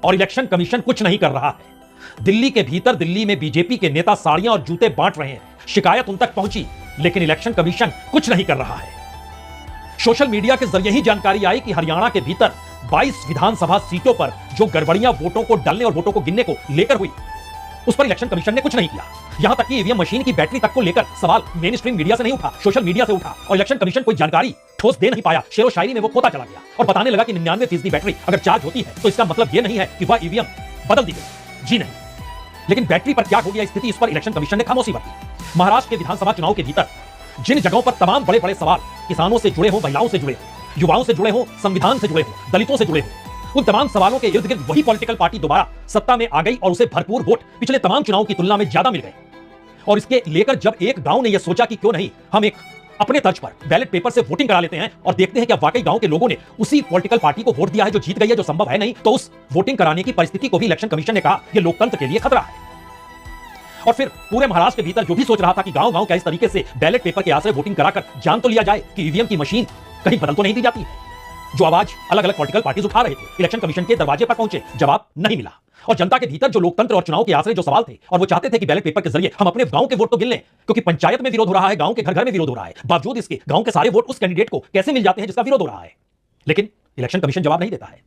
और election commission कुछ नहीं कर रहा है। दिल्ली के भीतर दिल्ली में बीजेपी के नेता साड़ियां और जूते बांट रहे हैं। शिकायत उन तक पहुंची, लेकिन इलेक्शन कमीशन कुछ नहीं कर रहा है। सोशल मीडिया के जरिए ही जानकारी आई कि हरियाणा के भीतर 22 विधानसभा सीटों पर जो गड़बड़ियां वोटों को डालने और वोटों को गिनने को लेकर हुई, उस पर इलेक्शन कमीशन ने कुछ नहीं किया। यहां तक कि ईवीएम मशीन की बैटरी तक को लेकर सवाल मेन स्ट्रीम मीडिया से नहीं उठा, सोशल मीडिया से उठा, और इलेक्शन कमीशन कोई जानकारी ठोस दे नहीं पाया। शेरो शायरी में वो खोता चला गया और बताने लगा कि 99% बैटरी अगर चार्ज होती है तो इसका मतलब यह नहीं है कि वह ईवीएम बदल दी गई। जी नहीं, लेकिन बैटरी पर क्या हो गया स्थिति, इस पर इलेक्शन कमीशन ने खामोशी बरती। महाराष्ट्र के विधानसभा चुनाव के भीतर जिन जगहों पर तमाम बड़े बड़े सवाल किसानों से जुड़े हों, महिलाओं से जुड़े हों, युवाओं से जुड़े हों, संविधान से जुड़े हों, दलितों से जुड़े हों, उन तमाम सवालों के इर्द गिर्द वही पॉलिटिकल पार्टी दोबारा सत्ता में आ गई और उसे भरपूर वोट पिछले तमाम चुनाव की तुलना में ज्यादा मिल गए। और इसके लेकर जब एक गांव ने यह सोचा कि क्यों नहीं हम एक अपने तर्ज पर बैलेट पेपर से वोटिंग करा लेते हैं और देखते हैं कि वाकई गांव के लोगों ने उसी पॉलिटिकल पार्टी को वोट दिया है जो जीत गई है, जो संभव है नहीं, तो उस वोटिंग कराने की परिस्थिति को भी इलेक्शन कमीशन ने कहा यह लोकतंत्र के लिए खतरा है। और फिर पूरे महाराष्ट्र के भीतर जो भी सोच रहा था कि गांव गांव क्या इस तरीके से बैलेट पेपर के आश्रय वोटिंग कराकर जान तो लिया जाए कि ईवीएम की मशीन कहीं बदल तो नहीं दी जाती है, जो आवाज अलग अलग पॉलिटिकल पार्टीज उठा रहे थे, इलेक्शन कमीशन के दरवाजे पर पहुंचे, जवाब नहीं मिला। और जनता के भीतर जो लोकतंत्र और चुनाव के आश्रय जो सवाल थे, और वो चाहते थे कि बैलेट पेपर के जरिए हम अपने गांव के वोट तो गिन लें, क्योंकि पंचायत में विरोध हो रहा है, गांव के घर घर में विरोध हो रहा है, बावजूद इसके गांव के सारे वोट उस कैंडिडेट को कैसे मिल जाते हैं जिसका विरोध हो रहा है। लेकिन इलेक्शन कमीशन जवाब नहीं देता है।